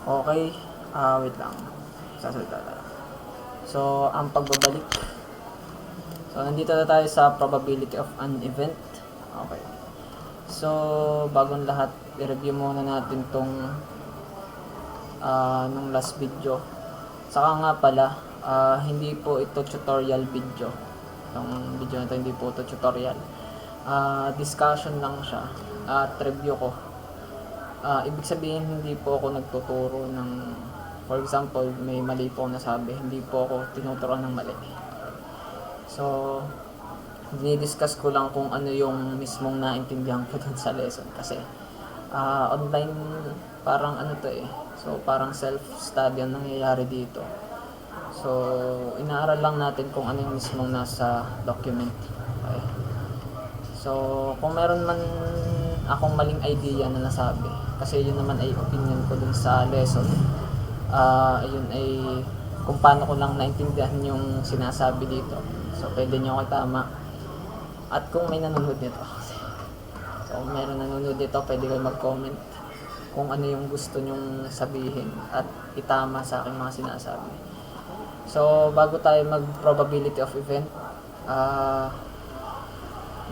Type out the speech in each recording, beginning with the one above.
Okay, wait lang. Sasalita na. So, ang pagbabalik. So, nandito na tayo sa probability of an event. Okay. So, bagong lahat, i-review muna natin tong nung last video. Saka nga pala, hindi po ito tutorial video. Yung video na ito, hindi po ito tutorial. Discussion lang siya at review ko. Ibig sabihin, hindi po ako nagtuturo ng, for example, may mali po ako nasabi, hindi po ako tinuturuan ng mali. So, dinidiscuss ko lang kung ano yung mismong naintindihan ko dun sa lesson kasi online parang ano to eh. So, parang self-study ang nangyayari dito. So, inaaral lang natin kung ano yung mismong nasa document. Okay. So, kung meron man akong maling idea na nasabi, kasi yun naman ay opinion ko dun sa lesson, yun ay kung paano ko lang naintindihan yung sinasabi dito. So, pwede nyo ako tama. At kung may nanonood nito, so kung meron nanonood dito, pwede kayo mag-comment kung ano yung gusto nyong sabihin at itama sa aking mga sinasabi. So, bago tayo mag-probability of event,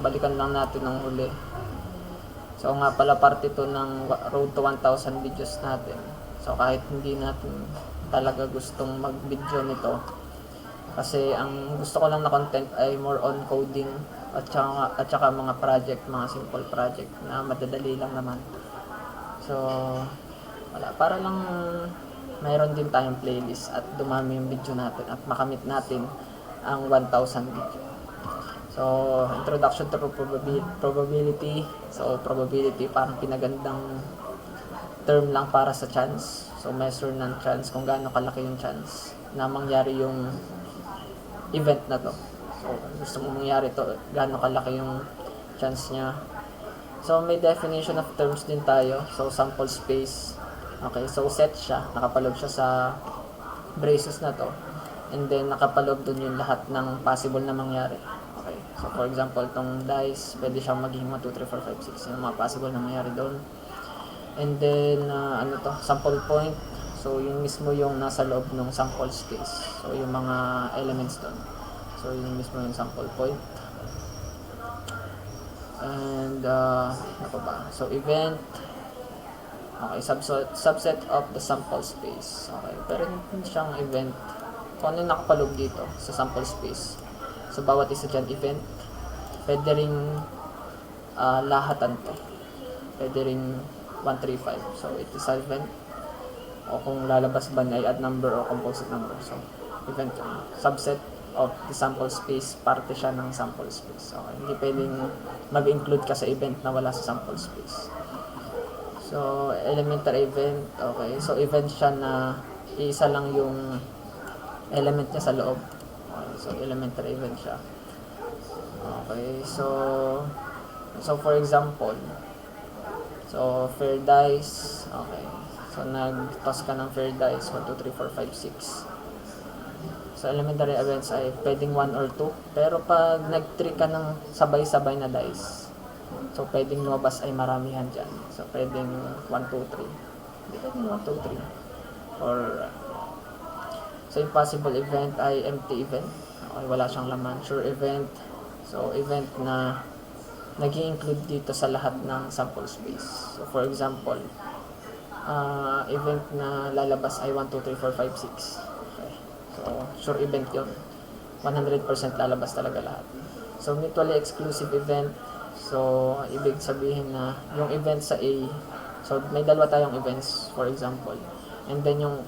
balikan lang natin ng huli. So, nga pala parte to ng Road to 1,000 videos natin. So, kahit hindi natin talaga gustong mag-video nito, kasi ang gusto ko lang na content ay more on coding at saka mga project, mga simple project na madadali lang naman. So, wala. Para lang mayroon din tayong playlist at dumami yung video natin at makamit natin ang 1,000 video. So, introduction to probability. So, probability parang pinagandang term lang para sa chance. So, measure ng chance kung gaano kalaki yung chance na mangyari yung event na to. So, gusto mo mangyari to, gaano kalaki yung chance niya. So, may definition of terms din tayo. So, sample space. Okay, so set siya. Nakapaloob siya sa braces na to. And then, nakapaloob dun yung lahat ng possible na mangyari. Okay, so for example, itong dice, pwede siyang maging 1, 2, 3, 4, 5, 6. Yung mga possible na mangyari doon. And then, ano to, sample point. So, yung mismo yung nasa loob ng sample space. So, yung mga elements doon. So, yung mismo yung sample point. And, ano pa ba? So, event. Okay, subset of the sample space. Okay, pero hindi siyang event. Kung ano yung nakapaloob dito sa sample space. So, bawat isa dyan event. Pwede rin lahatan to. Pwede rin 1, 3, 5. So, it is event. O kung lalabas ba ay add number o composite number. So, event yun. Subset of the sample space, parte siya ng sample space. Okay, hindi pwedeng mag-include ka sa event na wala sa sample space. So, elementary event. Okay, so event siya na isa lang yung element niya sa loob. Okay, so elementary event siya. Okay, so for example, so fair dice. Okay, so nag-toss ka ng fair dice 1, 2, 3, 4, 5, 6. So elementary events ay pwedeng 1 or 2, pero pag nag-3 ka ng sabay-sabay na dice, so pwedeng lumabas ay maramihan dyan. So pwedeng 1, 2, 3. Hindi pwedeng 1, 2, 3. Or so impossible event ay empty event. Okay, wala siyang laman. Sure event. So event na nag-i-include dito sa lahat ng sample space. So for example, event na lalabas ay 1, 2, 3, 4, 5, 6. Okay. So sure event yun. 100% lalabas talaga lahat. So mutually exclusive event. So ibig sabihin na yung event sa A, so may dalawa tayong events for example. And then yung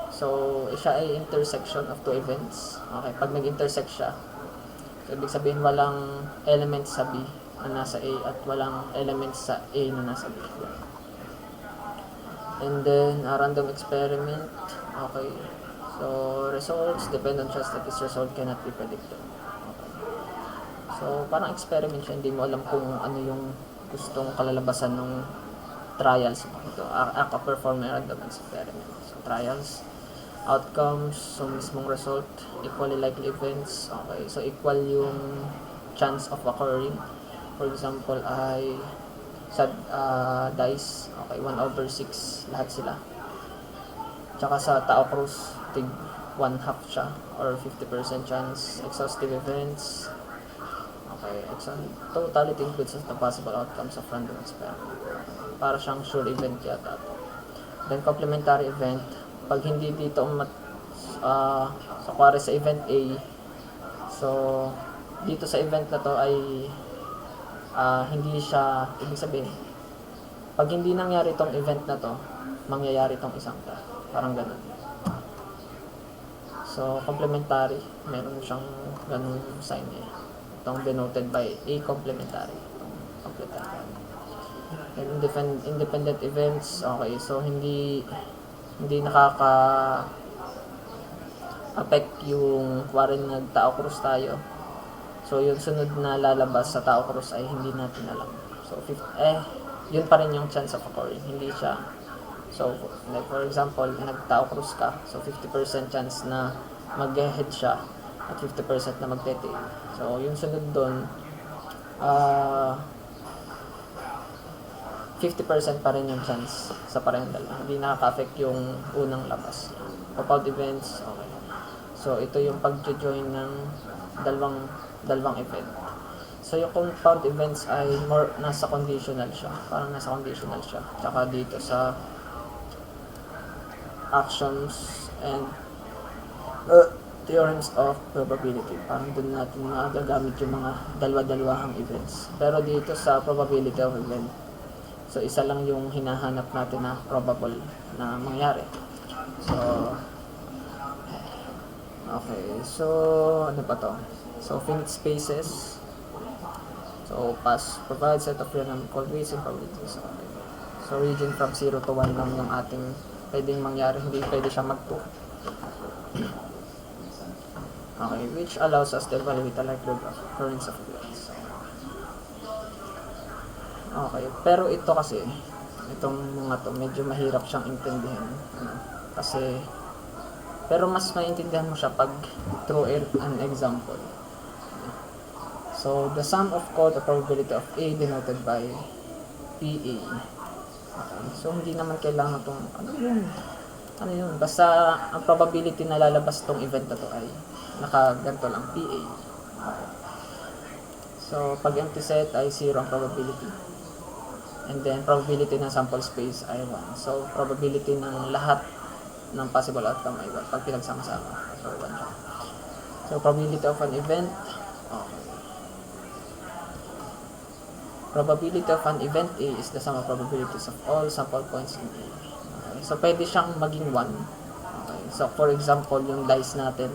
so siya ay intersection of two events. Okay, pag nag-intersect siya, so ibig sabihin walang element sa B na nasa A at walang element sa A na nasa B. And then a random experiment. Okay. So results depend on chance that this result cannot be predicted. Okay. So parang experiment siya, hindi mo alam kung ano yung gustong kalalabasan ng trials mo. Ito, act of perform a random experiment. So trials, outcomes, so mismong result, equally likely events. Okay, so equal yung chance of occurring. For example, ay sa dice, okay, 1/6, lahat sila. Tsaka sa Tao Cruz, tig 1/2 siya or 50% chance. Exhaustive events. Okay, totality includes the possible outcomes of random experiment. Para siyang sure event yata to. Then complementary event, pag hindi dito so kuwari sa event A, so dito sa event na to ay hindi siya, ibig sabihin, pag hindi nangyari tong event na to, mangyayari tong isang to. Parang ganun. So, complementary, meron siyang ganung sign eh. Itong denoted by A complementary. Itong complementary. And independent events, okay, so hindi nakaka-affect yung kuwarin nag-Tao Cruz tayo. So, yung sunod na lalabas sa Tao Cruz ay hindi natin alam. So, yun pa rin yung chance of occurring. Hindi siya, so, like for example, nag-Tao Cruz ka, so 50% chance na mag-head siya at 50% na mag-tail. So, yung sunod doon, 50% pa rin yung chance sa parehong dalawa. Hindi nakaka-affect yung unang labas. Compound events, okay. So, ito yung pag-join ng dalawang event. So, yung compound events ay more nasa conditional siya. Parang nasa conditional siya. Tsaka dito sa actions and theorems of probability. Parang doon natin magagamit yung mga dalawa-dalawahang events. Pero dito sa probability of event, so isa lang yung hinahanap natin na probable na mangyari. So, okay. So, ano pa to? So, finite spaces. So, provide set of random ways and probabilities. Okay. So, region from 0 to 1 lang yung ating pwedeng mangyari. Hindi pwede siya mag-2. Okay, which allows us to evaluate the likelihood of occurrence of events. Okay, pero ito kasi, itong mga to, medyo mahirap siyang intindihan. Kasi, pero mas maintindihan mo siya pag through an example. So, the sum of the probability of A denoted by PA. Okay, so hindi naman kailangan itong, ano yun, basta ang probability na lalabas itong event na to ay nakaganto lang, PA. Okay. So, pag empty set ay 0 ang probability. And then, probability ng sample space ay 1. So, probability ng lahat ng possible outcome ay 1 pag pinagsama-sama. So, 1 siya. So, probability of an event, okay. Probability of an event A is the sum of probabilities of all sample points in A. Okay. So, pwede siyang maging 1. Okay. So, for example, yung dice natin.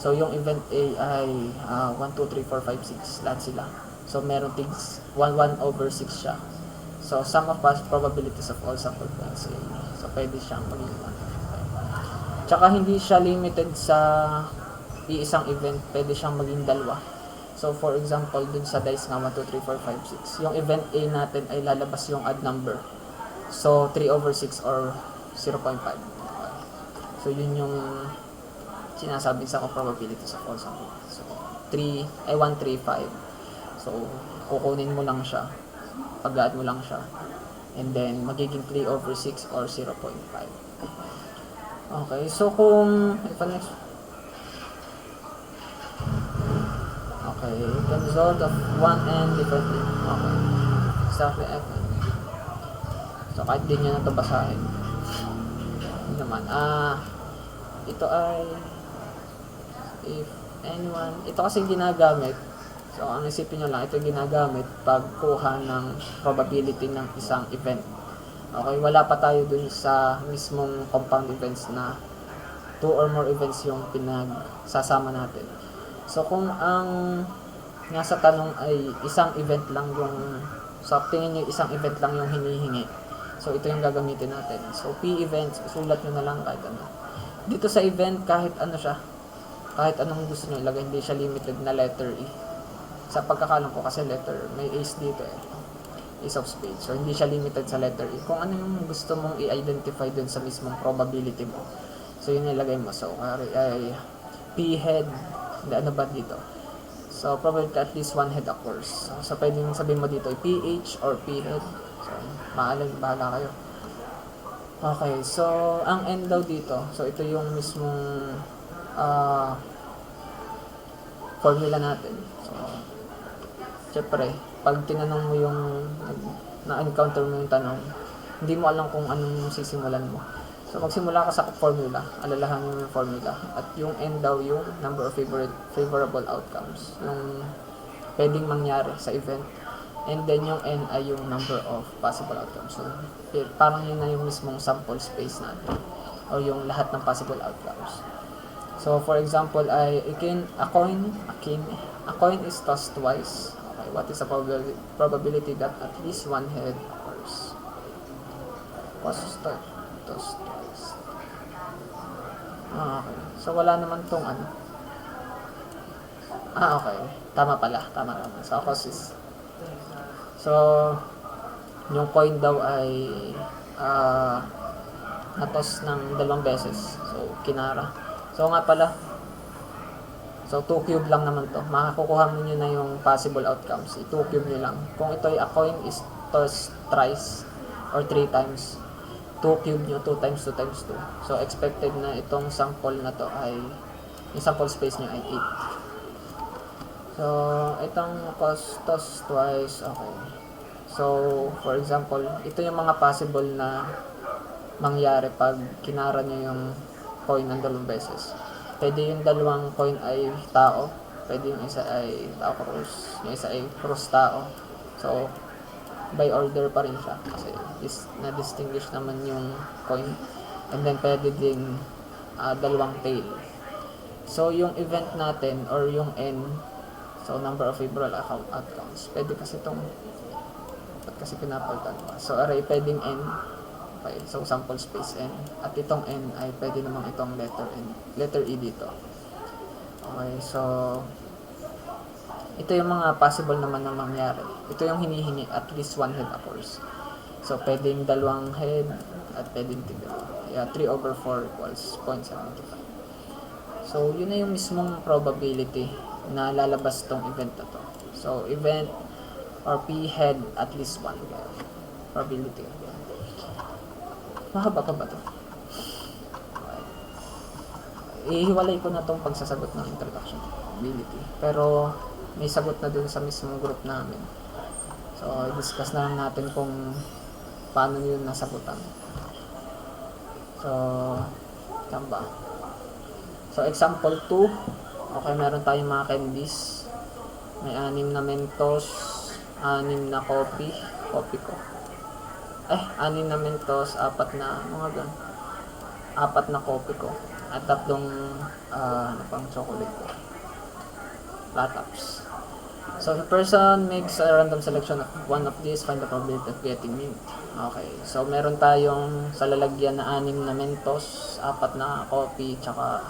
So, yung event A ay 1, 2, 3, 4, 5, 6. Lahat sila. So, meron tigs 1 over 6 siya. So, sum of probabilities of all sample points A. So, pwede siyang maging 1. Okay. Tsaka, hindi siya limited sa iisang event. Pwede siyang maging dalawa. So, for example, dun sa dice nga 1, 2, 3, 4, 5, 6. Yung event A natin ay lalabas yung odd number. So, 3 over 6 or 0.5. Okay. So, yun yung sinasabi sa probabilities of all sample. So, 1, 3, 5. So, kukunin mo lang siya. Pag-add mo lang siya. And then, magiging 3 over 6 or 0.5. Okay. So, kung next. Okay. The result of one and differently. Okay. Exactly FN. So, kahit din nyo na ito basahin. Hindi naman. Ito ay if anyone, ito kasi ginagamit. So, ang isipin nyo lang, ito ginagamit pagkuha ng probability ng isang event. Okay, wala pa tayo dun sa mismong compound events na 2 or more events yung pinagsasama natin. So, kung ang nasa tanong ay isang event lang yung, so, tingin nyo isang event lang yung hinihingi. So, ito yung gagamitin natin. So, P events, sulat nyo na lang kahit ano. Dito sa event, kahit ano siya, kahit anong gusto nyo ilagay, hindi siya limited na letter E. Sa pagkakalam ko kasi letter, may ace dito eh. Ace of spades. So, hindi siya limited sa letter E. Kung ano yung gusto mong i-identify dun sa mismong probability mo. So, yun ilagay mo. So, ay P head, ano ba dito? So, probability at least one head occurs. So, pwedeng sabihin mo dito PH or P head. So, bahala kayo. Okay, so ang n daw dito, so ito yung mismong formula natin. So, syempre, pag tinanong mo yung, na-encounter mo yung tanong, hindi mo alam kung anong sisimulan mo. So, magsimula ka sa formula, alalahanin mo yung formula. At yung n daw yung number of favorable outcomes, yung pwedeng mangyari sa event. And then yung n ay yung number of possible outcomes. So, parang yun na yung mismong sample space natin, o yung lahat ng possible outcomes. So, for example, a coin is tossed twice. Okay, what is the probability that at least one head occurs? Tossed twice. Okay. So, wala naman tong ano. Okay. Tama pala. Tama. So, causes. So, yung coin daw ay natos ng 2 beses. So, kinara. So nga pala, so 2 cube lang naman to. Makakukuha mo nyo na yung possible outcomes. 2 cube nyo lang. Kung ito ay a coin is tossed thrice or 3 times, 2 cube nyo, 2 times 2 times 2. So expected na itong sample na to ay, yung sample space nyo ay 8. So itong toss twice, okay. So for example, ito yung mga possible na mangyari pag kinara nyo yung coin ng 2 beses. Pwede yung 2 coin ay tao, pwede yung isa ay tao cross, yung isa ay cross tao. So, by order pa rin siya kasi na-distinguish naman yung coin. And then, pwede din 2 tail. So, yung event natin or yung n, so number of favorable outcomes, pwede kasi itong, ba't kasi pinapalitan pa? So, array pwedeng n. Okay, so sample space n. At itong n ay pwede namang itong letter e dito. Okay, so ito yung mga possible naman na mangyari. Ito yung hinihingi, at least 1 head occurs. So pwedeng 2 head at pwedeng tigil. 3/4 equals 0.75. So yun na yung mismong probability na lalabas tong event na to. So event or p head at least 1 probability. Mahaba pa ba ito? Ihiwalay ko na itong pagsasagot ng introduction ability. Pero may sagot na dun sa mismong group namin. So, discuss na lang natin kung paano yun nasagutan. So, yan ba? So, example 2. Okay, meron tayong mga candies. May 6 na Mentos, 6 na coffee ko. 6 na Mentos, 4 na, mga gan. 4 na coffee ko. At 3 pang chocolate ko. Flat-ups. So, the person makes a random selection of one of these, find the probability of getting mint. Okay. So, meron tayong sa lalagyan na 6 na Mentos, 4 na coffee, tsaka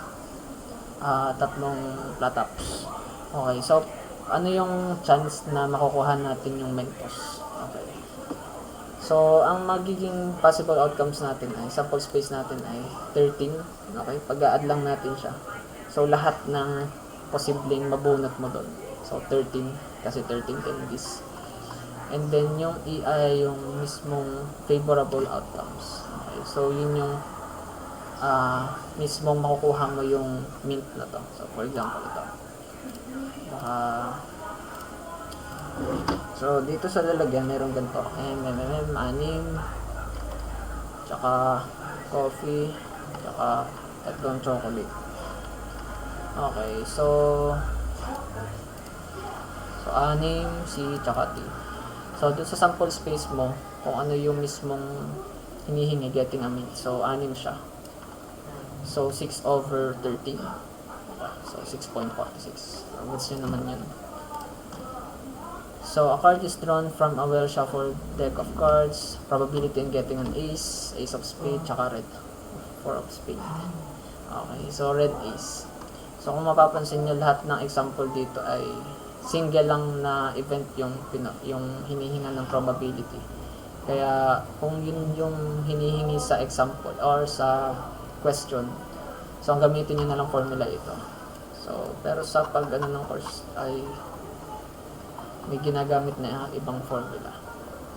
3 flat-ups. Okay. So, ano yung chance na makukuha natin yung Mentos? Okay. So, ang magiging possible outcomes natin ay, sample space natin ay 13. Okay, pag-a-add lang natin siya. So, lahat ng posibleng mabunot mo doon. So, 13, kasi 13 candies. And then, yung E ay yung mismong favorable outcomes. Okay, so, yun yung mismong makukuha mo yung mint na to. So, for example, ito. So, dito sa lalagyan, meron ganito. M, 6, tsaka coffee, tsaka 3 chocolate. Okay, so 6, C, tsaka T. So, dun sa sample space mo, kung ano yung mismong hinihingi, getting a mint. So, 6 siya. So, 6/13. So, 6.46. What's yun naman yun? So, a card is drawn from a well-shuffled deck of cards. Probability in getting an ace of spade, tsaka red, 4 of spade. Okay, so red ace. So, kung mapapansin nyo, lahat ng example dito ay single lang na event yung hinihinga ng probability. Kaya, kung yun yung hinihingi sa example or sa question, so, ang gamitin nyo na lang formula ito. So, pero sa ng course ay may ginagamit na ibang formula.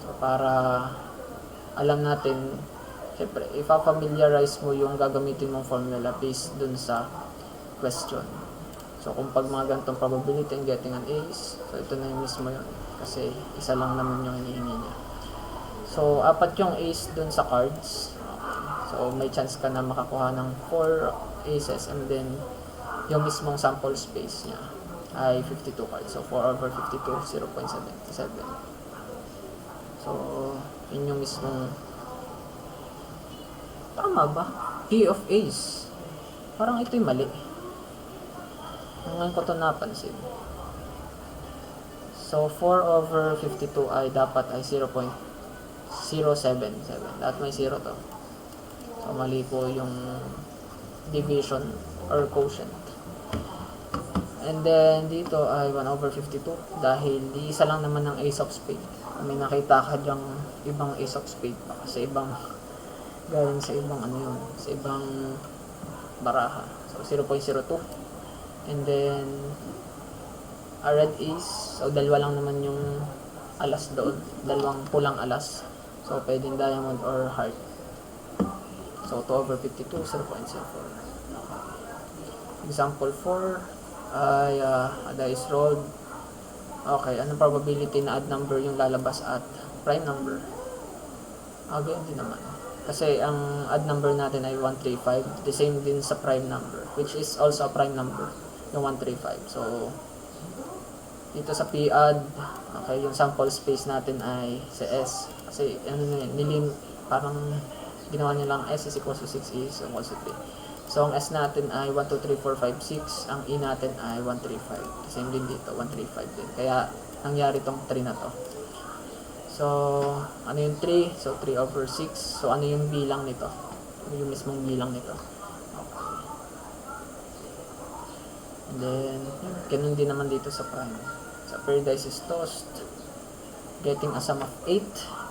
So, para alam natin syempre, ipa-familiarize mo yung gagamitin mong formula based dun sa question. So, kung pag mga ganitong probability and getting an ace, so ito na yung mismo yun. Kasi isa lang naman yung hinihingi niya. So, 4 yung ace dun sa cards. Okay. So, may chance ka na makakuha ng 4 aces and then yung mismong sample space niya ay 52 cards. So, 4 over 52, 0.77. So, yun yung mismong tama ba? P of ace. Parang ito'y mali. Ngayon ko ito napansin. So, 4 over 52 ay dapat ay 0.077. Lahat may 0 to. So, mali po yung division or quotient. And then, dito ay 1 over 52 dahil di isa lang naman ng ace of spade. May nakita ka dyang ibang ace of spade pa kasi ibang galing sa ibang ano yun, sa ibang baraha. So, 0.02. And then, a red ace. So, dalawa lang naman yung alas doon. Dalawang pulang alas. So, pwedeng diamond or heart. So, 2 over 52, 0.04. Example 4 ay a dice rolled. Okay, anong probability na odd number yung lalabas at prime number? Ganyan din naman. Kasi ang odd number natin ay 135. The same din sa prime number, which is also a prime number, yung 135. So, dito sa P-odd, okay, yung sample space natin ay sa S. Kasi, ano na yun, parang ginawa niya lang S is equals to 6, E is equals to 3. So, ang S natin ay 1, 2, 3, 4, 5, 6. Ang E natin ay 1, 3, 5. Same din dito, 1, 3, 5 din. Kaya, nangyari tong 3 na to. So, ano yung 3? So, 3 over 6. So, ano yung bilang nito? Ano yung mismong bilang nito? Okay. And then, ganun din naman dito sa prime. Sa pair dice is tossed, getting a sum of 8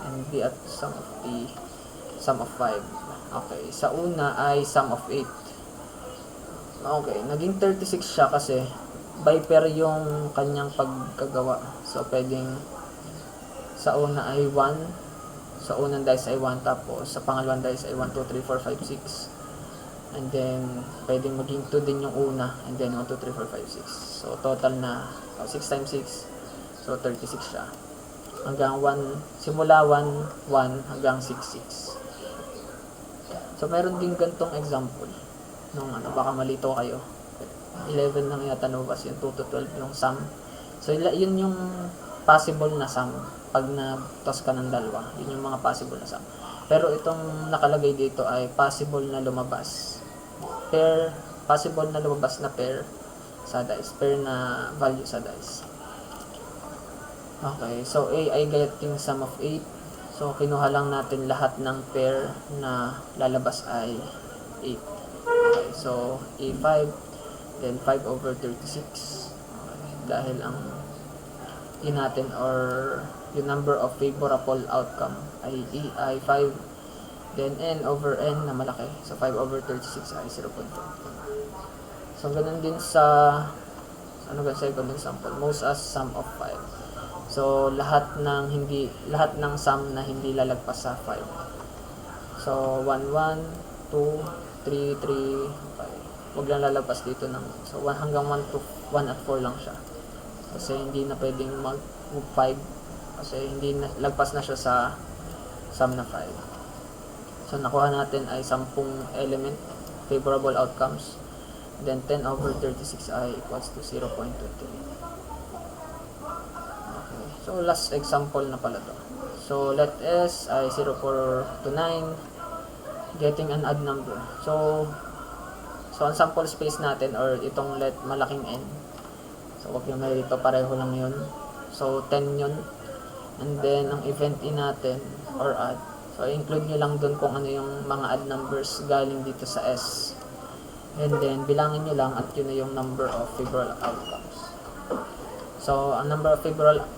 and be at sum of 5. Okay, sa una ay sum of 8. Okay, naging 36 siya kasi by pair yung kanyang pagkagawa. So, pwedeng sa una ay 1, sa unang dice ay 1, tapos sa pangalawang dice ay 1, 2, 3, 4, 5, 6. And then, pwedeng maging 2 din yung una, and then 1, 2, 3, 4, 5, 6. So, total na 6 times 6. So, 36 siya. Hanggang 1, simula 1, 1 hanggang 6, 6. So, meron din gantong example. Nung baka malito kayo. 11 lang yata nubas, yung 2 to 12 yung sum. So, yun yung possible na sum. Pag na-toss ka ng dalawa, yun yung mga possible na sum. Pero itong nakalagay dito ay possible na lumabas. Possible na lumabas na pair sa dice. Pair na value sa dice. Okay, so A ay getting sum of 8. So, kinuha lang natin lahat ng pair na lalabas ay 8. Okay, so A5, then 5 over 36. Okay, dahil ang E natin or yung number of favorable outcome ay E ay 5, then N over N na malaki. So, 5 over 36 ay 0.2. So, ganun din sa second example, most as sum of 5. So, lahat ng sum na hindi lalagpas sa 5. So, 1, 1, 2, 3, 3, 5. Huwag lang lalagpas dito ng, so, 1 hanggang 1 to 1 at 4 lang siya. Kasi hindi na pwedeng mag-move 5. Kasi hindi na, lagpas na siya sa sum na 5. So, nakuha natin ay 10 element, favorable outcomes. Then, 10 over 36 ay equals to 0.23. So, last example na pala to. So, let S ay 0, 4 to 9, getting an odd number. So, ang sample space natin or itong let malaking N. So, wag yung dito, pareho lang yun. So, 10 yun. And then, ang event E natin or odd. So, include nyo lang dun kung ano yung mga odd numbers galing dito sa S. And then, bilangin nyo lang at yun na yung number of favorable outcomes. So, ang number of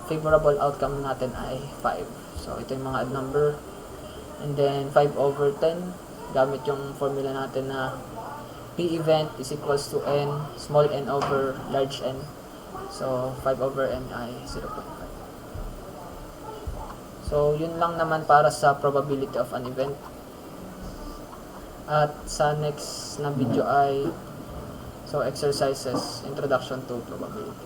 favorable outcome natin ay 5. So, ito yung mga odd number. And then, 5 over 10. Gamit yung formula natin na P event is equals to N, small n over large N. So, 5 over N ay 0.5. So, yun lang naman para sa probability of an event. At sa next na video ay exercises, introduction to probability.